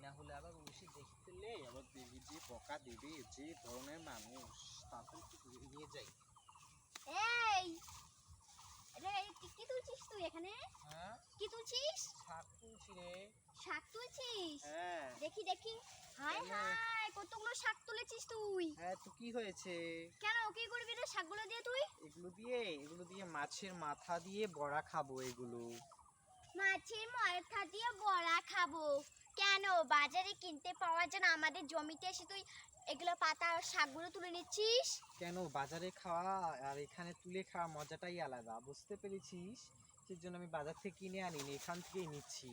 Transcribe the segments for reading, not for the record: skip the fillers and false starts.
না হলে আবার উসি দেখতেলে আবার দেবী যে বকা দেবে যে ধরনের মানুষ তাড়াতাড়ি নিয়ে যাই। এই রে, কি তুলছিস তুই এখানে? হ্যাঁ কি তুলছিস? শাক তুলছি রে। শাক তুলছিস? হ্যাঁ দেখি দেখি। হাই হাই, কতগুলো শাক তুলেছিস তুই? হ্যাঁ তো কি হয়েছে? কেন, কি করবি রে শাকগুলো দিয়ে তুই? এগুলো দিয়ে মাছের মাথা দিয়ে বড়া খাবো। এগুলো মাছের মাথা দিয়ে বড়া খাবো? কেন, বাজারে কিনতে পাওয়া যায় না, আমাদের জমিতে এসে তুই এগুলো পাতা আর শাকগুলো তুলে নিচ্ছিস? কেন, বাজারে খাওয়া আর এখানে তুলে খাওয়া মজাটাই আলাদা, বুঝতে পেরেছিস? সেজন্য আমি বাজার থেকে কিনে আনিনি, এখান থেকেই নিচ্ছি।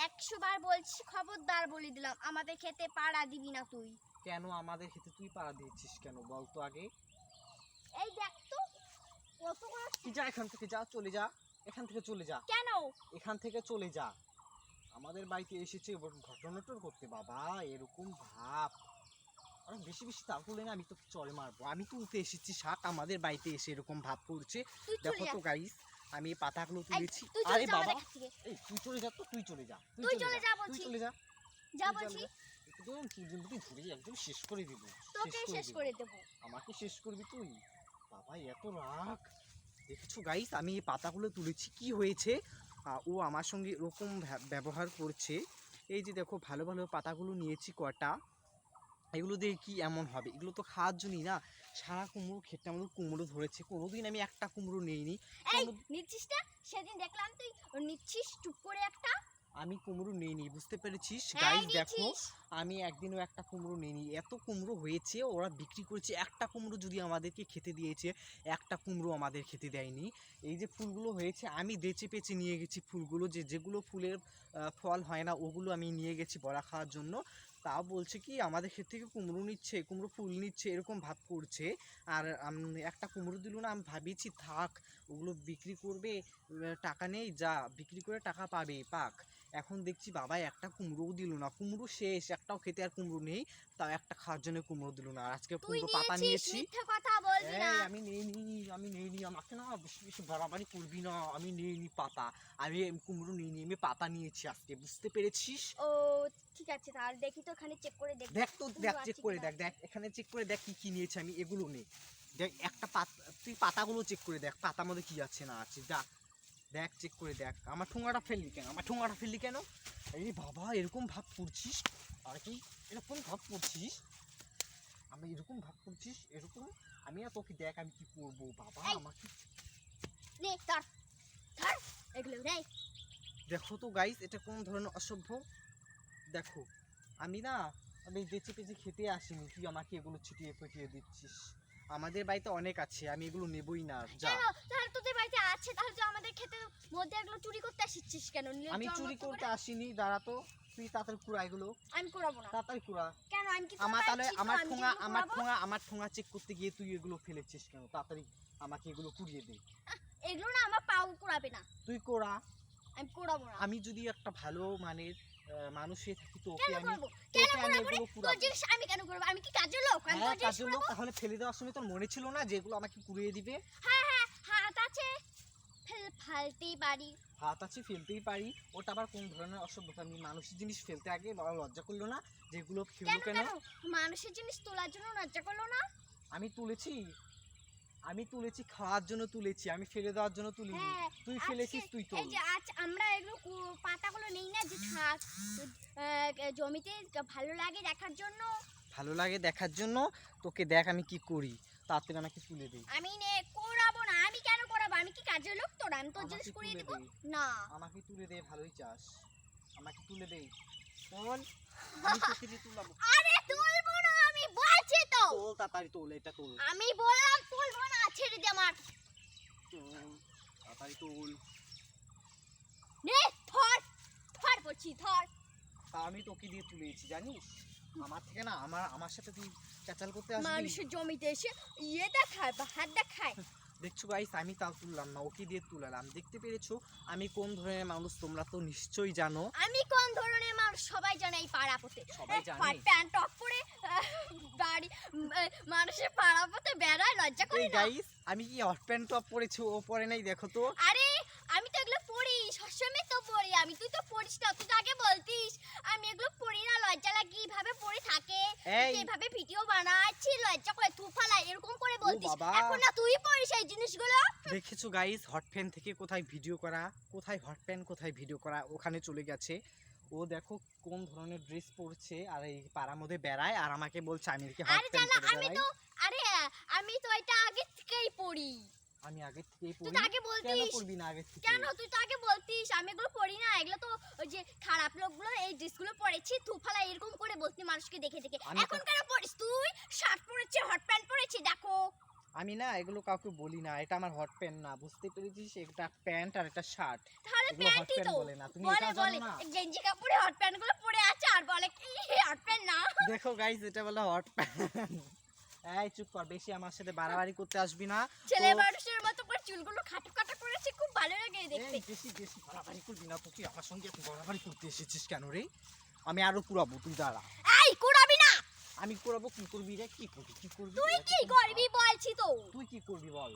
100 বার বলছি, খবরদার বলে দিলাম, আমাদের খেতে পাড়া দিবি না তুই। কেন আমাদের খেতে তুই পাড়া দিচ্ছিস কেন বলতো আগে? এই দেখ তো কতগুলো। তুই যা এখান থেকে, যা, চলে যা, এখান থেকে চলে যা, কেন? এখান থেকে চলে যা। আমাদের বাড়িতে এসেছে ঘটনাটোর করতে, বাবা এরকম ভাব। অনেক বেশি বেশি তাল তুলে না, আমি তোকে চড়ে মারবো। আমি তুলতে এসেছি শাক, আমাদের বাড়িতে এসে এরকম ভাব করছে। তুই চলে দেখো যা। তো গাইস, আমি এই পাতাগুলো তুলেছি। তুই চলে আরে যা বাবা, আমাদের কাছ থেকে। এই তুই চলে যা তো, তুই চলে যা, তুই চলে যা তুই বলছি। চলে যা, যা তুই বলছি। চলে যা। একদম তুই ধরে একদম শেষ করে দিব। তোকে শেষ করে দেব। আমাকে শেষ করবি তুই? বাবা এত রাগ! দেখেছো গাইস, আমি এই পাতাগুলো তুলেছি, কি হয়েছে? ও আমার সঙ্গে এরকম ব্যবহার করছে। এই যে দেখো, ভালো ভালো পাতাগুলো নিয়েছি কটা, এগুলো দিয়ে কি এমন হবে? এগুলো তো খাওয়ার জন্যই না। সারা কুমড়ো খেতে আমাদের কুমড়ো ধরেছে, কোনোদিন আমি একটা কুমড়ো নেইনি। এই নিচ্ছিস না? সেদিন দেখলাম তুই নিচ্ছিস চুপ করে একটা। আমি কুমড়ো নেইনি, বুঝতে পেরেছিস হ্যাঁ, গাইস? দেখো, নিচ্ছিস। আমি একদিনও একটা কুমড়ো নেইনি। এত কুমড়ো হয়েছে, ওরা বিক্রি করেছে। একটা কুমড়ো যদি আমাদেরকে খেতে দিয়েছে, একটা কুমড়ো আমাদের খেতে দেয়নি। এই যে ফুলগুলো হয়েছে, আমি বেছে পেঁচে নিয়ে গেছি ফুলগুলো, যেগুলো ফুলের ফল হয় না, ওগুলো আমি নিয়ে গেছি বড়া খাওয়ার জন্য। তা বলছে কি আমাদের ক্ষেত থেকে কুমড়ো নিচ্ছে, কুমড়ো ফুল নিচ্ছে, এরকম ভাব করছে। আর একটা কুমড়ো দিল না, আমি ভাবিছি থাক, ওগুলো বিক্রি করবে, টাকা নেই, যা বিক্রি করে টাকা পাবে পাক। এখন দেখছি বাবা একটা কুমড়োও দিল না, কুমড়ো শেষ, একটাও খেতে আর কুমড়ো নেই। তাও একটা খাওয়ার জন্য কুমড়ো দিল না। আর আজকে তুই কুমড়ো পাতা নিয়েছিস, নিয়েছি। মিথ্যা কথা বলবি না। আমি নেইনি, আমাকে না বেশি বেশি বাড়াবাড়ি করবি না। আমি নেইনি পাতা, আমি কুমড়ো নিইনি, আমি পাতা নিয়েছি আজকে, বুঝতে পেরেছিস? ও ঠিক আছে, তাহলে দেখি তো এখানে চেক করে দেখ। দেখ তো, দেখ, চেক করে কিনা। দেখ, দেখ এখানে চেক করে দেখ কি কি নিয়েছি আমি। এগুলো নেই, দেখ একটা পাতা, তুই পাতাগুলো চেক করে দেখ, পাতার মধ্যে কি আছে না আছে, যা দেখ, চেক করে দেখ। আমার ঠোঙাটা ফেললি কেন? এই বাবা এরকম ভাব করছিস, আর কি এরকম ভাব করছিস? আমি এরকম ভাব করছিস এরকম? আমি আর তোকে দেখ আমি কি করবো বাবা, এই, আমাকে নে ধর ধর এগুলো রে। দেখো তো গাইস, এটা কোন ধরনের অসভ্য। দেখো, আমি বেঁচে পেঁচে খেতে আসিনি, তুই আমাকে এগুলো ছিটিয়ে ফিটিয়ে দিচ্ছিস। আমাদের বাড়িতে অনেক আছে, আমি এগুলো নেবই না, যা। কেন, তাহলে তোদের বাড়িতে আছে, তাহলে তুই আমাদের ক্ষেতের মধ্যে এগুলো চুরি করতে আসছিস কেন? আমি চুরি করতে আসিনি, দাঁড়া তো, তুই তাড়াতাড়ি কুড়া এগুলো, আমি করাবো না। তাড়াতাড়ি কুড়া। কেন, আমি কি আমার তাহলে আমার ঠোঙা ঠোঙা চেক করতে গিয়ে তুই এগুলো ফেলেছিস কেন? তাড়াতাড়ি আমাকে এগুলো কুড়িয়ে দে। এগুলো না আমার পাও কুড়াবে না। তুই কোড়া। আমি কুড়াবো না। আমি যদি একটা ভালো মানের মানুষ হয়ে থাকি, তোকে কেন আমি করবো? কেন আমি কুড়াবো রে? এগুলো তোর কুড়াবো। জিনিস আমি কেন করবো? আমি কি কাজের লোক? আমি হ্যাঁ, তোর জিনিস কাজের লোক, কুড়াবো? তাহলে ফেলে দেওয়ার সময় তোর মনে ছিল না যে এগুলো আমাকে কুড়িয়ে দিবে? হ্যাঁ হ্যাঁ, হাত আছে, ফালতেই পারি। হাত আছে, ফেলতেই পারি। ওটা আবার কোন ধরনের অসভ্যতা? আমি মানুষের জিনিস ফেলতে আগে বাবা লজ্জা করলো না? যেগুলো কেন ফেললো কেন? কেন, মানুষের জিনিস তোলার জন্য লজ্জা করলো না? আমি তুলেছি খাওয়ার জন্য তুলেছি, আমি ফেলে দেওয়ার জন্য তুলিনি। হ্যাঁ, তুই ফেলেছিস, তুই এই তোল। যে আজ আমরা এগুলো পাতাগুলো নেই না, যে থাক জমিতে ভালো লাগে দেখার জন্য। ভালো লাগে দেখার জন্য? তোকে দেখ আমি কি করি, তাড়াতাড়ি আমাকে তুলে দে। আমি করাবো না। আমি কেন করাবো? আমি কি কাজের লোক তোর? আমি তোর জিনিস আমাকে করিয়ে তুলে দিব দে, না। আমাকে তুলে দে, ভালোই চাস। আমাকে তুলে দে, তোল। আমি তোকে দিয়ে তুলাবো। আরে তুলবো না, আমি বলছি তো। তোল, তাড়াতাড়ি তোল, এটা তোল। আমি বললাম তুলবো না, ছেড়ে দে আমার। তোল, তাড়াতাড়ি তোল। নে ধর ধর বলছি, ধর। তা আমি তোকে দিয়ে তুলেছি জানিস? আমার থেকে না, আমার সাথে তুই ক্যাচাল করতে আসবি? মানুষের জমিতে এসে ইয়ে দেখায় বা হাত দেখায়। দেখছো গাইস, আমি তাও তুললাম না, ওকে দিয়ে তুলালাম। দেখতে পেরেছো আমি কোন ধরনের মানুষ? তোমরা তো নিশ্চয়ই জানো। আমি কোন ধরনের মানুষ সবাই জানে এই পাড়া পথে। সবাই জানে। প্যান্ট টপ পরে বাড়ি মানুষের পাড়া পথে বেড়ায়, লজ্জা করে এই না? গাইস, আমি কি হট প্যান্ট টপ পরেছি, ও পরে নাই, দেখো তো। আরে আমি তো এগুলো পরি, সবসময় তো পরি আমি। তুই তো পরিস না, তুই তো আগে বলতিস। আমি এগুলো পরি না, লজ্জা এই এভাবে ভিডিও বানাচ্ছি লজ্জা করে তু ফালা এরকম করে বলতিস বাবা। এখন না তুই পড়িস এই জিনিসগুলো দেখেছো গাইস হট ফ্যান থেকে কোথায় ভিডিও করা, কোথায় হট প্যান কোথায় ভিডিও করা ওখানে চলে গেছে। ও দেখো কোন ধরনের ড্রেস পরছে আর এই পাড়ার মধ্যে বেড়ায় আর আমাকে বলছে আমি কি হট আরে প্যান জানা পরে আমি বেড়াই। তো আরে আমি তো এটা আগে থেকেই পড়ি আমি আগে থেকেই তুই পড়ি। তো আগে কেন বলতিস পড়বি না আগে থেকে? কেন তুই তো আগে বলতিস আমি এগুলো পড়ি না এগুলো তো ওই যে খারাপ লোকগুলো এই ড্রেসগুলো পরেছি থুফালা এরকম করে বলতি মানুষকে দেখে দেখে আমি তো- এখন কেন পড়িস তুই শার্ট পরেছি হট প্যান্ট পরেছি দেখো আমি না এগুলো কাউকে বলি না, এটা আমার হট প্যান্ট না, বুঝতে পেরেছিস? এটা প্যান্ট আর এটা শার্ট, তাহলে এগুলো হট প্যান্টই প্যান্ট তো বলে না। তুমি বলে এটা বলে জানো না? গেঞ্জি কাপড়ে হট প্যান্ট গুলো পরে আছে আর বলে কি হট প্যান্ট না দেখো গাইস এটা বলে হট প্যান্ট। এই চুপ কর, বেশি আমার সাথে বাড়াবাড়ি করতে আসবি না। ছেলে তো- মানুষের মতো করে চুলগুলো খাটো খাটো করেছে খুব ভালো লাগে দেখতে এই বেশি বেশি বাড়াবাড়ি করবি না, তো তুই আমার সঙ্গে এত বাড়াবাড়ি করতে এসেছিস কেন রে? আমি আরো পুরাবো, তুই দাঁড়া। এই কুড়াবি না আমি পুরাবো, কি করবি রে? কি করবি কি করবি? তুই কি করবি বলছি তো তুই কি করবি বল?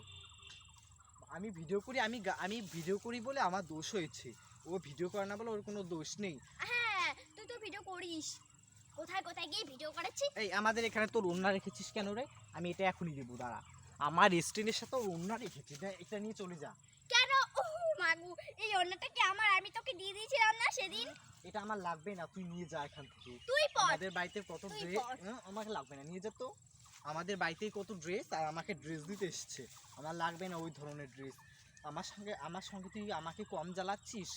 আমি ভিডিও করি, আমি ভিডিও করি বলে আমার দোষ হয়েছে। ও ভিডিও করে না বলে ওর কোনো দোষ নেই। হ্যাঁ তুই তো ভিডিও করিস কোথায় কোথায় গিয়ে ভিডিও করেছিস এই আমাদের এখানে তোর ওড়না রেখেছিস কেন রে? আমি এটা এখনই দেবো, দাঁড়া। আমার স্টেনের সাথে ওর ওড়না রেখেছি, এটা নিয়ে চলে যা। কেন ও মাগু এই অন্যটা কি আমার আমি তোকে দিয়ে দিয়েছিলাম না সেদিন এটা আমার লাগবে না, তুই নিয়ে যা এখান থেকে। তুই পর আমাদের বাড়িতে কত তুই ড্রেস, পর। আমাকে লাগবে না, নিয়ে যা তো। আমাদের বাড়িতেই কত ড্রেস আর আমাকে ড্রেস দিতে এসেছে, আমার লাগবে না ওই ধরনের ড্রেস। আমার সঙ্গে তুই আমাকে কম জ্বালাচ্ছিস?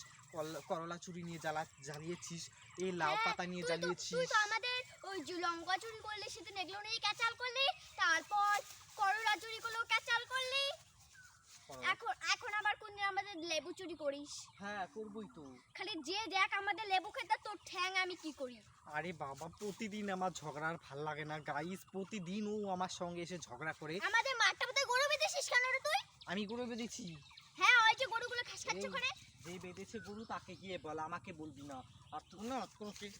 করলা চুরি নিয়ে জ্বালিয়েছিস, এই লাউ হ্যাঁ, পাতা নিয়ে তুই জ্বালিয়েছিস। তো আমাদের ওই লঙ্কা চুরি করলি সেদিন এগুলো নিয়ে ক্যাচাল করলি তারপর করলা চুরি করলেও ক্যাচাল করলি এখন এখন আবার কোন দিন আমাদের লেবু চুরি করিস হ্যাঁ করবই তো। খালি যে দেখ আমাদের লেবু খেতে তোর ঠ্যাং আমি কি করি আরে বাবা, প্রতিদিন আমার ঝগড়ার ভাল লাগে না গাইস, প্রতিদিন ও আমার সঙ্গে এসে ঝগড়া করে। আমাদের মাঠটা মধ্যে গরু বেঁধেছিস কেন রে তুই আমি গরু বেঁধেছি। হ্যাঁ ওই যে গরুগুলো ঘাস খাচ্ছে এই, ওখানে যে বেঁধেছে গরু তাকে গিয়ে বল, আমাকে বলবি না। আর তুই না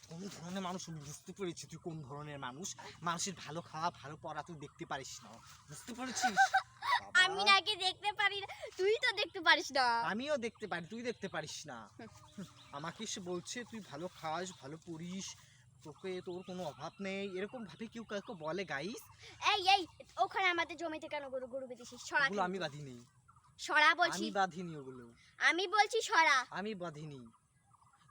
কোন ধরনের মানুষ, আমি বুঝতে পেরেছি তুই কোন ধরনের মানুষ। মানুষের ভালো খাওয়া ভালো পড়া তুই দেখতে পারিস না, বুঝতে পেরেছিস? বাবা, আমি নাকি দেখতে পারি না তুই তো দেখতে পারিস না আমিও দেখতে পারি, তুই দেখতে পারিস না। আমাকে এসে বলছে তুই ভালো খাস ভালো পড়িস, তোকে তোর কোনো অভাব নেই, এরকম ভাবে কেউ কাউকে বলে গাইস? এই এই ওখানে আমাদের জমিতে কেন গরু গরু বেঁধেছিস সরা ওগুলো আমি বাঁধিনি, সরা বলছি আমি বাঁধিনি ওগুলো, আমি বলছি সরা আমি বাঁধিনি।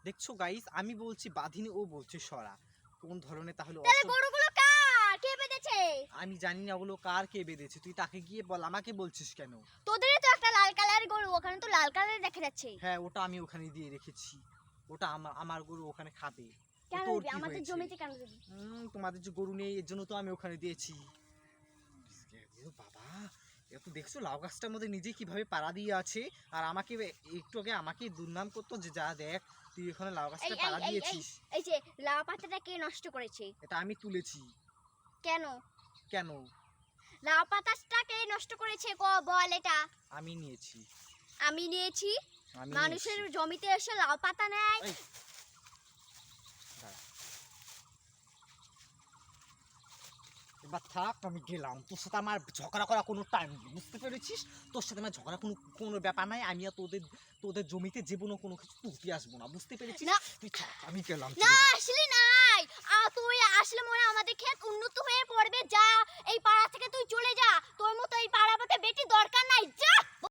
দেখছো গাইস, আমি বলছি বাঁধিনি, ও বলছে সরা। কোন ধরনের তাহলে তাহলে গরুগুলো কার কে বেঁধেছে আমি জানি না ওগুলো কার কে বেঁধেছে, তুই তাকে গিয়ে বল, আমাকে বলছিস কেন? তোদেরই তো একটা লাল কালারের গরু ওখানে তো লাল কালারের দেখা যাচ্ছে হ্যাঁ ওটা আমি ওখানে দিয়ে রেখেছি, ওটা আমার গরু ওখানে খাবে। কেন তোর দিবি কি আমাদের হয়েছে? জমিতে কেন দিবি তোমাদের যে গরু নেই এর জন্য তো আমি ওখানে দিয়েছি। বাবা, এত দেখছো লাউ গাছটার মধ্যে নিজে কিভাবে পাড়া দিয়ে আছে, আর আমাকে একটু আগে আমাকে দুর্নাম করতো যে যা দেখ তুই ওখানে লাউ গাছটা এই, পাড়া এই, এই, দিয়েছিস। এই যে লাউ পাতাটা কে নষ্ট করেছে এটা আমি তুলেছি। কেন কেন? লাউ পাতাটা কে নষ্ট করেছে বল এটা আমি নিয়েছি, আমি নিয়েছি আমি মানুষের নিয়েছি। জমিতে এসে লাউ পাতা নেয় এই, দাঁড়া। এবার থাক, আমি গেলাম, তোর সাথে আমার ঝগড়া করা কোনো টাইম নেই, বুঝতে পেরেছিস? তোর সাথে আমার ঝগড়া কোনো ব্যাপার নাই। আমি আর তোদের জমিতে জীবনও কোনো কিছু তুলতে আসবো না, বুঝতে পেরেছিস? না। তুই থাক, আমি গেলাম। না আসলে নাই তুই আসলে মনে হয় আমাদের ক্ষেত উন্নত হয়ে পড়বে যা এই পাড়া থেকে তুই চলে যা তোর মতো এই পাড়া পথে বেটি দরকার নাই যা